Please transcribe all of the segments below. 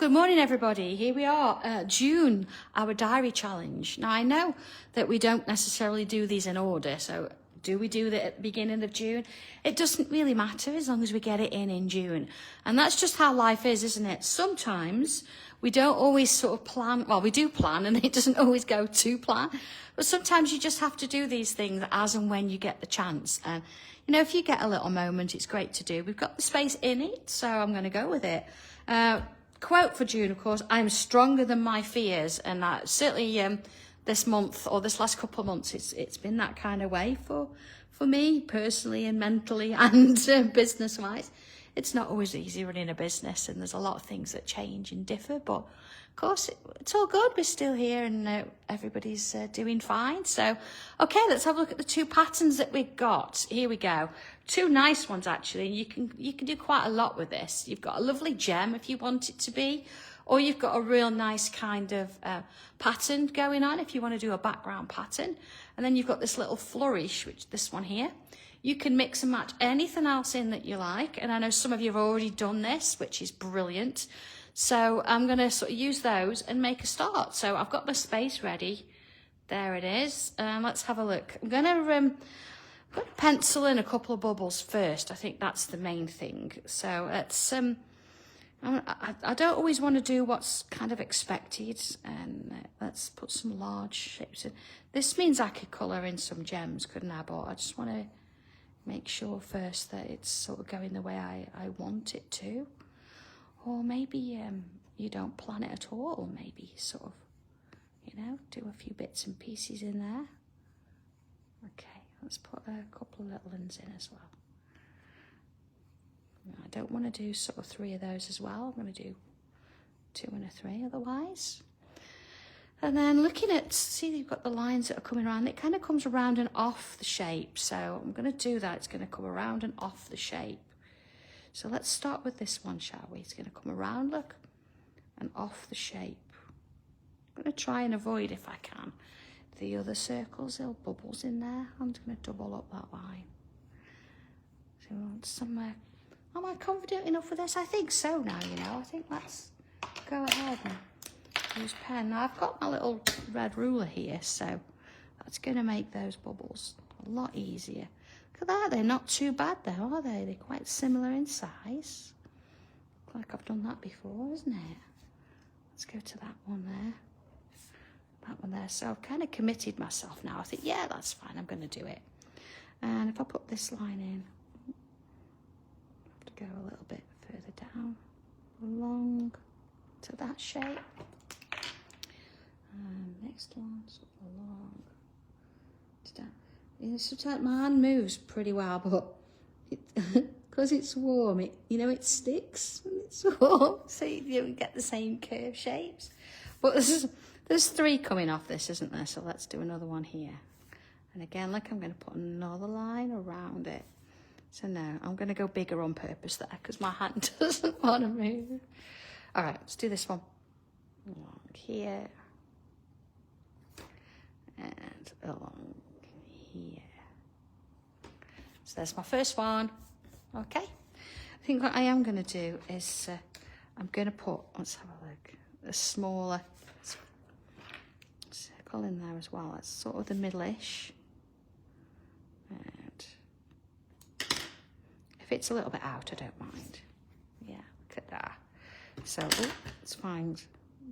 good morning everybody. Here we are, June, our diary challenge. Now I know that we don't necessarily do these in order, so do we do it at the beginning of June? It doesn't really matter as long as we get it in June. And that's just how life is, isn't it? Sometimes we don't always sort of plan, well we do plan and it doesn't always go to plan, but sometimes you just have to do these things as and when you get the chance. And you know, if you get a little moment, it's great to do. We've got the space in it, so I'm going to go with it. Quote for June, of course, I'm stronger than my fears. And certainly this month or this last couple of months, it's been that kind of way for me personally and mentally and business-wise. It's not always easy running a business and there's a lot of things that change and differ, but of course it's all good. We're still here and everybody's doing fine. So, okay, let's have a look at the two patterns that we've got. Here we go. Two nice ones actually. You can do quite a lot with this. You've got a lovely gem if you want it to be, or you've got a real nice kind of pattern going on if you want to do a background pattern. And then you've got this little flourish, which this one here. You can mix and match anything else in that you like. And I know some of you have already done this, which is brilliant. So I'm going to sort of use those and make a start. So I've got my space ready. There it is. Let's have a look. I'm going to pencil in a couple of bubbles first. I think that's the main thing. So let's, I don't always want to do what's kind of expected. And let's put some large shapes in. This means I could colour in some gems, couldn't I? But I just want to make sure first that it's sort of going the way I want it to. Or maybe you don't plan it at all. Maybe sort of, you know, do a few bits and pieces in there. Okay, let's put a couple of little ones in as well. I don't want to do sort of 3 of those as well. I'm going to do 2 and a 3 otherwise. And then looking at, see you've got the lines that are coming around. It kind of comes around and off the shape. So I'm going to do that. It's going to come around and off the shape. So let's start with this one, shall we? It's going to come around, look, and off the shape. I'm going to try and avoid, if I can, the other circles, little bubbles in there. I'm just going to double up that line. So we want somewhere. Am I confident enough with this? I think so now, you know. I think let's go ahead and use pen. Now I've got my little red ruler here, so that's going to make those bubbles a lot easier. Look at that, they're not too bad though, are they? They're quite similar in size. Looks like I've done that before, isn't it? Let's go to that one there. That one there. So I've kind of committed myself now. I think, yeah, that's fine, I'm going to do it. And if I put this line in, I have to go a little bit further down, along to that shape. Next one, sort of along to that. You know, sometimes my hand moves pretty well, but because it's warm, it sticks when it's warm, so you don't get the same curved shapes. But there's 3 coming off this, isn't there? So let's do another one here. And again, look, I'm going to put another line around it. So now I'm going to go bigger on purpose there because my hand doesn't want to move. All right, let's do this one. Along here. And along here. So there's my first one. Okay. I think what I am going to do is I'm going to put, let's have a look, a smaller circle in there as well. That's sort of the middle-ish. And if it's a little bit out, I don't mind. Yeah, look at that. So let's find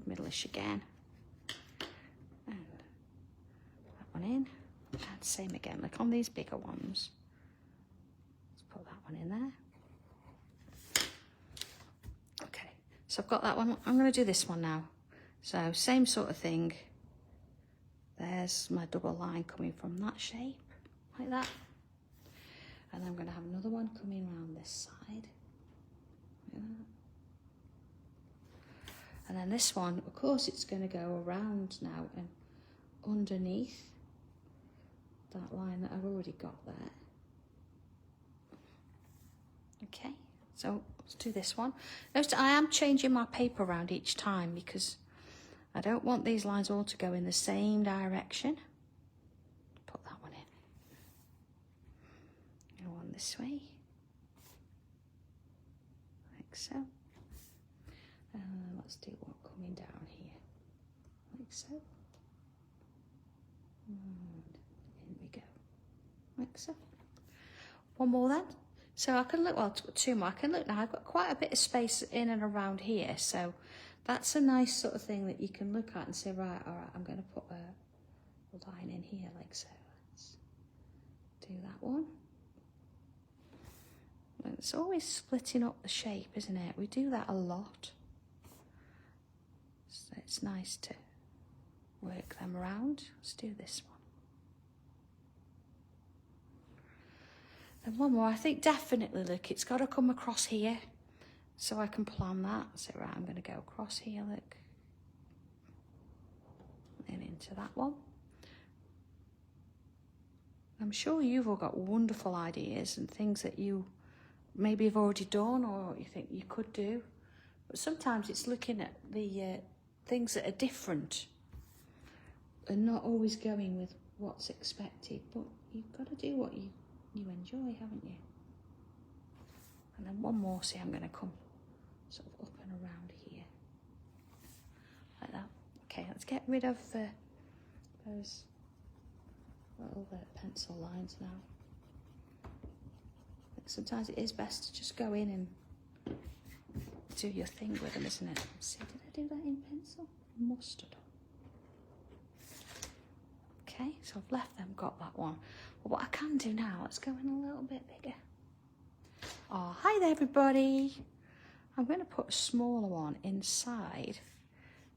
middle-ish again. And that one in. And same again, like on these bigger ones. Let's put that one in there. Okay, so I've got that one. I'm going to do this one now. So same sort of thing. There's my double line coming from that shape, like that. And then I'm going to have another one coming around this side. Like that. And then this one, of course, it's going to go around now and underneath that line that I've already got there. Okay, so let's do this one. Notice I am changing my paper around each time because I don't want these lines all to go in the same direction. Put that one in. Go on this way. Like so. let's do one coming down here, like so. And in we go, like so. One more then. So I can look, well, two more. I can look now. I've got quite a bit of space in and around here, so that's a nice sort of thing that you can look at and say, right, all right, I'm going to put a line in here, like so. Let's do that one. It's always splitting up the shape, isn't it? We do that a lot. So it's nice to work them around. Let's do this one. And one more. I think definitely, look, it's got to come across here so I can plan that. So, right, I'm going to go across here, look. And into that one. I'm sure you've all got wonderful ideas and things that you maybe have already done or you think you could do. But sometimes it's looking at the things that are different and not always going with what's expected. But you've got to do what you enjoy, haven't you? And then one more, see, I'm going to come sort of up and around here. Like that. Okay, let's get rid of those little pencil lines now. Sometimes it is best to just go in and do your thing with them, isn't it? Let's see, did I do that in pencil? Must have done. Okay, so I've left them, got that one. But what I can do now, let's go in a little bit bigger. Oh, hi there, everybody. I'm going to put a smaller one inside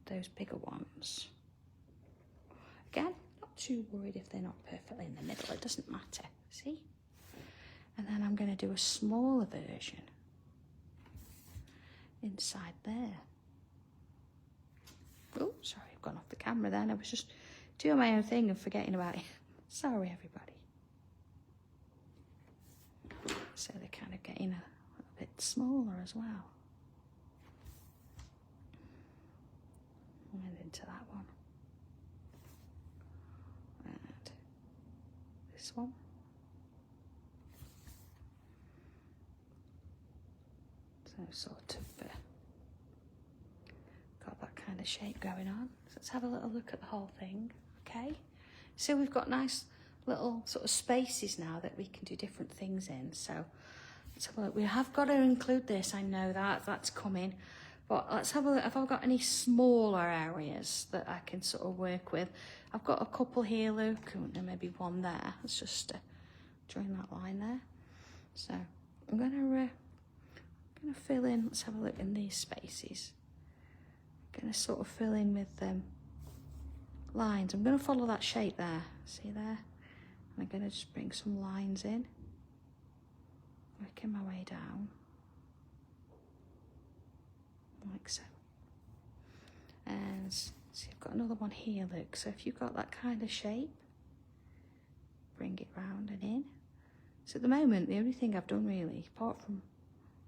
those bigger ones. Again, not too worried if they're not perfectly in the middle. It doesn't matter, see? And then I'm going to do a smaller version inside there. Oh, sorry, I've gone off the camera then. I was just doing my own thing and forgetting about it. Sorry, everybody. So they're kind of getting a little bit smaller as well. And into that one. And this one. So sort of got that kind of shape going on. So let's have a little look at the whole thing, okay? So we've got nice little sort of spaces now that we can do different things in. So let's have a look. We have got to include this, I know that's coming. But let's have a look. Have I got any smaller areas that I can sort of work with? I've got a couple here, look, and maybe one there. Let's just join that line there. So I'm going to fill in, let's have a look in these spaces. I'm going to sort of fill in with lines. I'm going to follow that shape there, see there? And I'm going to just bring some lines in, working my way down, like so. And see, I've got another one here, look. So if you've got that kind of shape, bring it round and in. So at the moment, the only thing I've done really, apart from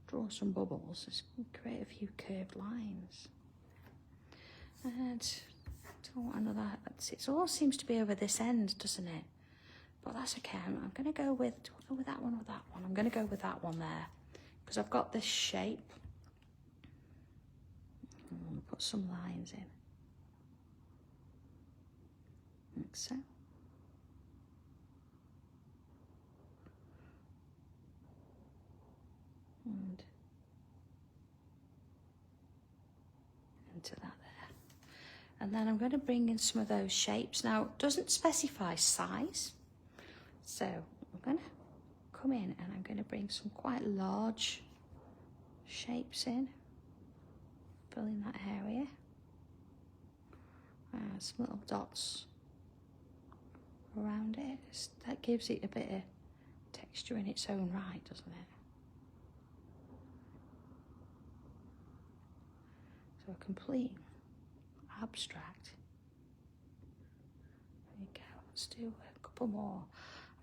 draw some bubbles, is create a few curved lines. And don't want another, it all seems to be over this end, doesn't it? But that's okay. I'm going to go with, do I go with that one or that one? I'm going to go with that one there because I've got this shape. I'm going to put some lines in, like so. And into that there. And then I'm going to bring in some of those shapes. Now, it doesn't specify size. So I'm going to come in and I'm going to bring some quite large shapes in. Fill in that area. Some little dots around it. That gives it a bit of texture in its own right, doesn't it? So a complete abstract. There you go. Let's do a couple more.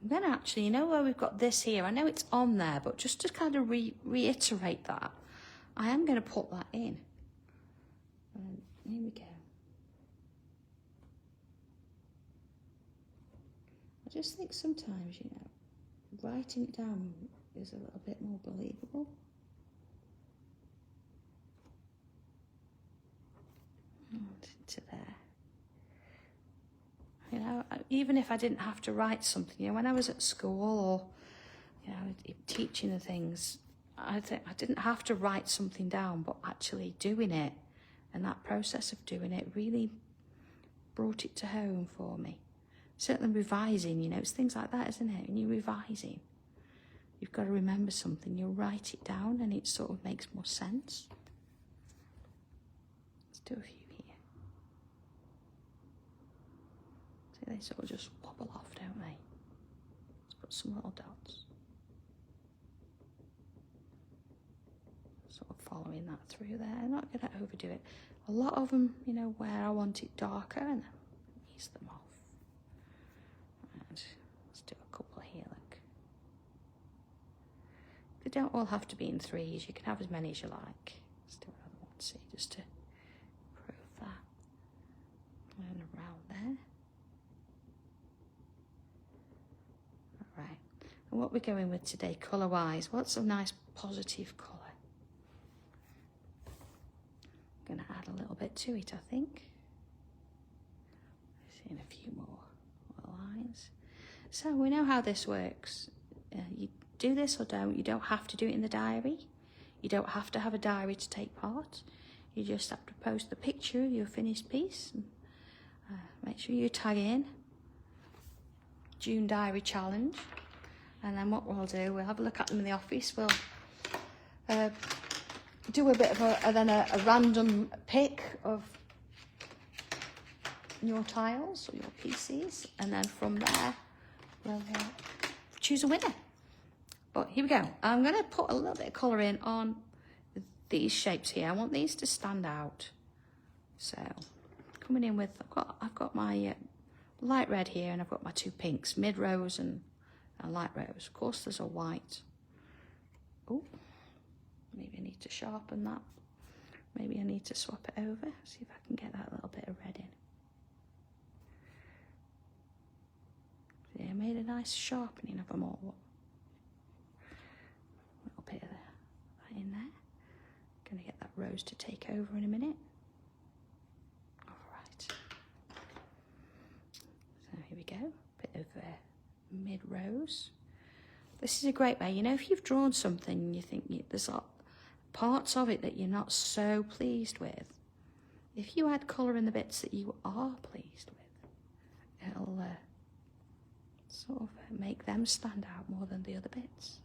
I'm going to actually, you know where we've got this here? I know it's on there, but just to kind of reiterate that, I am going to put that in. And here we go. I just think sometimes, you know, writing it down is a little bit more believable. into there. You know, even if I didn't have to write something, you know, when I was at school or, you know, teaching the things, I didn't have to write something down, but actually doing it and that process of doing it really brought it to home for me. Certainly revising, you know, it's things like that, isn't it? When you're revising, you've got to remember something, you write it down and it sort of makes more sense. Let's do a few here. See, they sort of just wobble off, don't they? Let's put some little dots. Sort of following that through there. I'm not going to overdo it. A lot of them, you know, where I want it darker, and then ease them off. And let's do a couple here, look. They don't all have to be in threes. You can have as many as you like. Let's do another one, see, just to prove that. And around there. All right. And what we're going with today, colour-wise, what's a nice positive colour? I'm going to add a little bit to it, I think. Seeing a few more lines. So we know how this works. You do this or don't. You don't have to do it in the diary. You don't have to have a diary to take part. You just have to post the picture of your finished piece. And, make sure you tag in June Diary Challenge. And then what we'll do, we'll have a look at them in the office. We'll do a bit of a random pick of your tiles or your pieces, and then from there we'll choose a winner. But here we go. I'm going to put a little bit of colour in on these shapes here. I want these to stand out. So coming in with, I've got my light red here, and I've got my two pinks, mid rose and light rose. Of course, there's a white. Oh. Maybe I need to sharpen that. Maybe I need to swap it over. See if I can get that little bit of red in. See, I made a nice sharpening of them all. A little bit of that in there. Gonna get that rose to take over in a minute. All right. So here we go. Bit of mid-rose. This is a great way. You know, if you've drawn something and you think there's parts of it that you're not so pleased with, if you add colour in the bits that you are pleased with, it'll sort of make them stand out more than the other bits.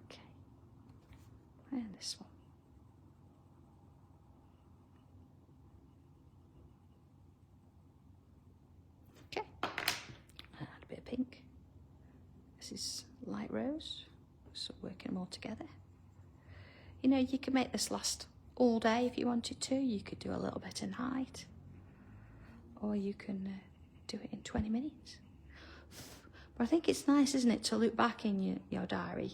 Okay, and this one. Okay, add a bit of pink. This is light rose, so working them all together. You know, you could make this last all day if you wanted to. You could do a little bit at night, or you can do it in 20 minutes. But I think it's nice, isn't it, to look back in your diary,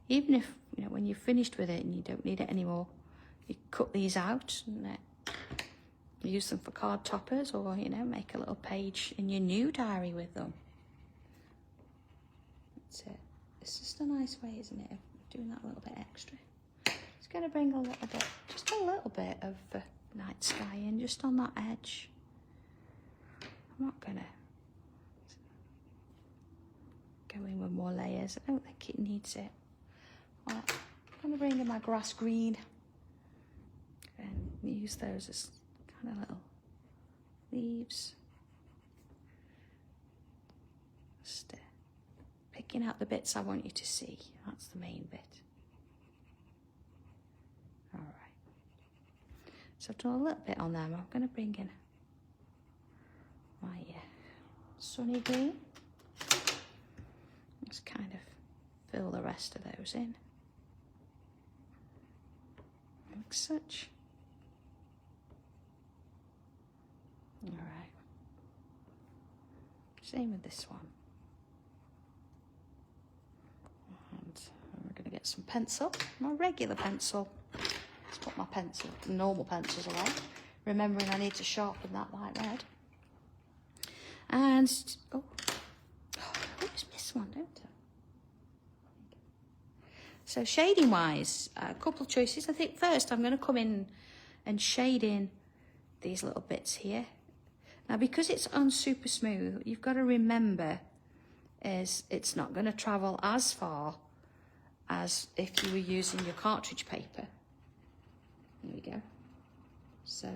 even if, you know, when you're finished with it and you don't need it anymore, you cut these out and use them for card toppers, or, you know, make a little page in your new diary with them. That's it. It's just a nice way, isn't it, of doing that little bit extra. It's going to bring a little bit, just a little bit of night sky in, just on that edge. I'm not going to go in with more layers. I don't think it needs it. I'm going to bring in my grass green and use those as kind of little leaves. Just picking out the bits I want you to see. That's the main bit. All right. So I've done a little bit on them. I'm going to bring in my sunny green. Just kind of fill the rest of those in. Like such. All right. Same with this one. And we're going to get some pencil, my regular pencil. Let's put my pencil, normal pencils away, remembering I need to sharpen that light red. And, oh, I always miss one, don't I? So shading wise, a couple of choices. I think first I'm going to come in and shade in these little bits here. Now, because it's on super smooth, you've got to remember is it's not going to travel as far as if you were using your cartridge paper. There we go. So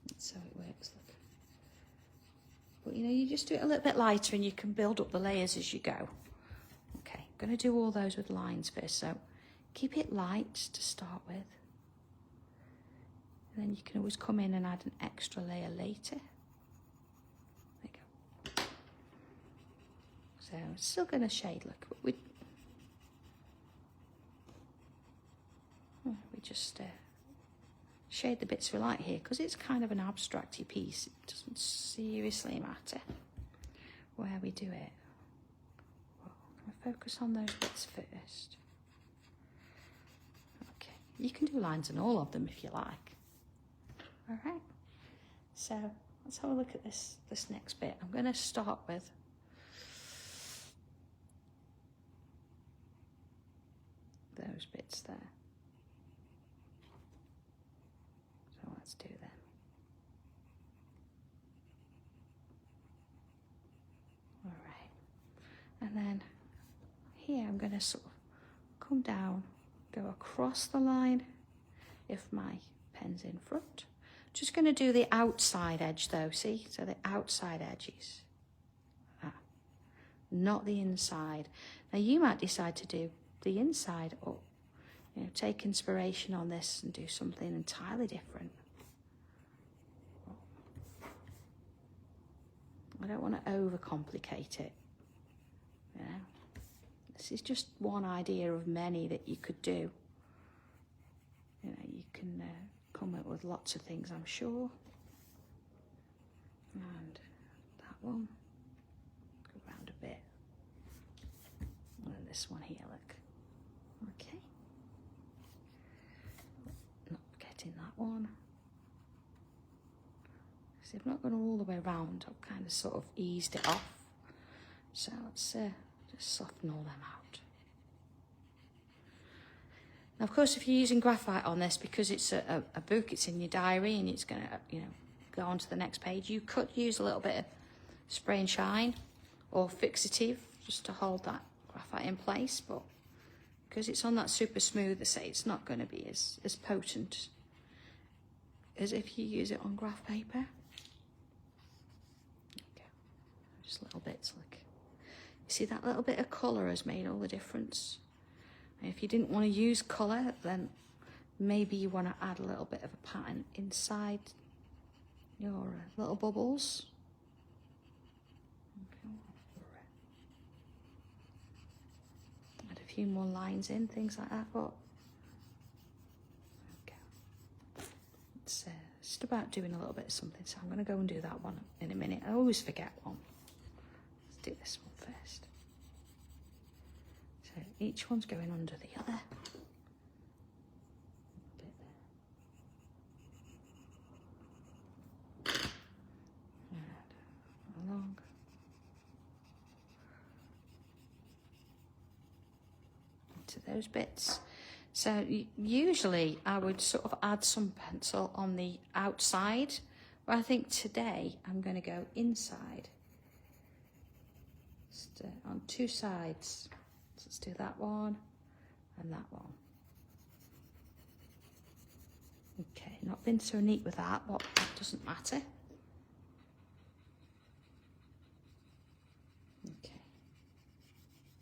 that's how it works, look. But you know, you just do it a little bit lighter and you can build up the layers as you go. Okay, I'm going to do all those with lines first, so keep it light to start with. And then you can always come in and add an extra layer later. There you go. So it's still going to shade, look, but we just shade the bits we like here, because it's kind of an abstracty piece. It doesn't seriously matter where we do it. Well, I'm going to focus on those bits first. Okay, you can do lines on all of them if you like. All right, so let's have a look at this next bit. I'm going to start with those bits there. So let's do them. All right, and then here I'm going to sort of come down, go across the line if my pen's in front. Just going to do the outside edge though, see? So the outside edges, not the inside. Now you might decide to do the inside, or you know, take inspiration on this and do something entirely different. I don't want to overcomplicate it. You know? This is just one idea of many that you could do. You know, you can come up with lots of things, I'm sure. And that one, go around a bit. And then this one here, look. Okay. Not getting that one. See, I've not gone all the way around. I've kind of sort of eased it off. So let's just soften all them out. Now, of course, if you're using graphite on this, because it's a book, it's in your diary and it's going to, you know, go on to the next page, you could use a little bit of spray and shine or fixative just to hold that graphite in place. But because it's on that super smooth, I say it's not going to be as potent as if you use it on graph paper. Okay. Just little bits, like, you see that little bit of colour has made all the difference. If you didn't want to use colour, then maybe you want to add a little bit of a pattern inside your little bubbles. Add a few more lines in, things like that. But okay, it's just about doing a little bit of something. So I'm going to go and do that one in a minute. I always forget one. Let's do this one first. So each one's going under the other. A bit there. And along. Into those bits. So usually I would sort of add some pencil on the outside, but I think today I'm going to go inside. Just on two sides. Let's do that one and that one. Okay, not been so neat with that, but that doesn't matter. Okay,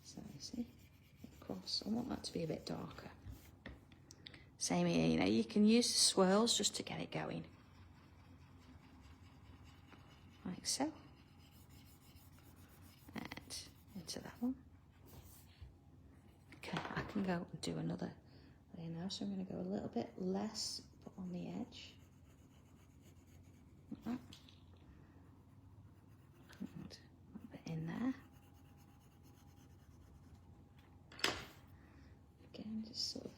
so you see, across, I want that to be a bit darker. Same here, you know, you can use the swirls just to get it going. Like so. And into that one. Okay, I can go and do another layer now, so I'm going to go a little bit less on the edge. Like that. And a little bit in there. Again, just sort of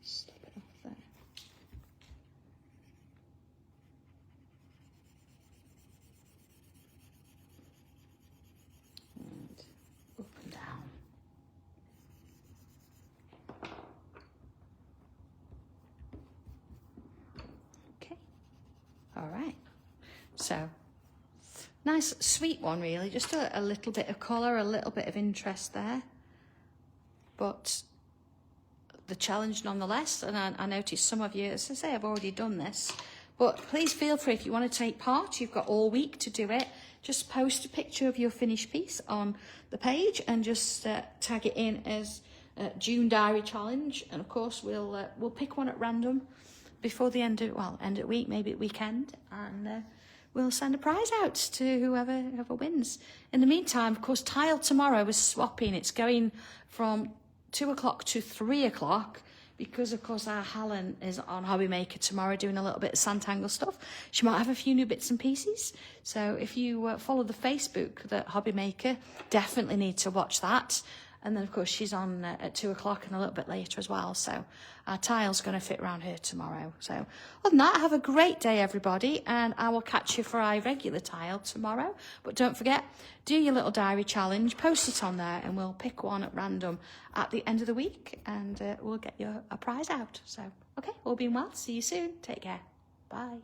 stop it off there. And up and down. All right. So, nice sweet one really, just a little bit of colour, a little bit of interest there. But the challenge nonetheless, and I noticed some of you, as I say, have already done this. But please feel free, if you want to take part, you've got all week to do it. Just post a picture of your finished piece on the page and just tag it in as June Diary Challenge. And of course, we'll pick one at random before the end of week, maybe at weekend, and we'll send a prize out to whoever wins. In the meantime, of course, Tile tomorrow is swapping. It's going from 2 o'clock to 3 o'clock. Because, of course, our Helen is on Hobby Maker tomorrow doing a little bit of Sanntangle stuff. She might have a few new bits and pieces. So if you follow the Facebook, the Hobby Maker, definitely need to watch that. And then, of course, she's on at 2 o'clock and a little bit later as well. So our tile's going to fit around her tomorrow. So other than that, have a great day, everybody. And I will catch you for our regular tile tomorrow. But don't forget, do your little diary challenge, post it on there, and we'll pick one at random at the end of the week. And we'll get you a prize out. So, okay, all being well. See you soon. Take care. Bye.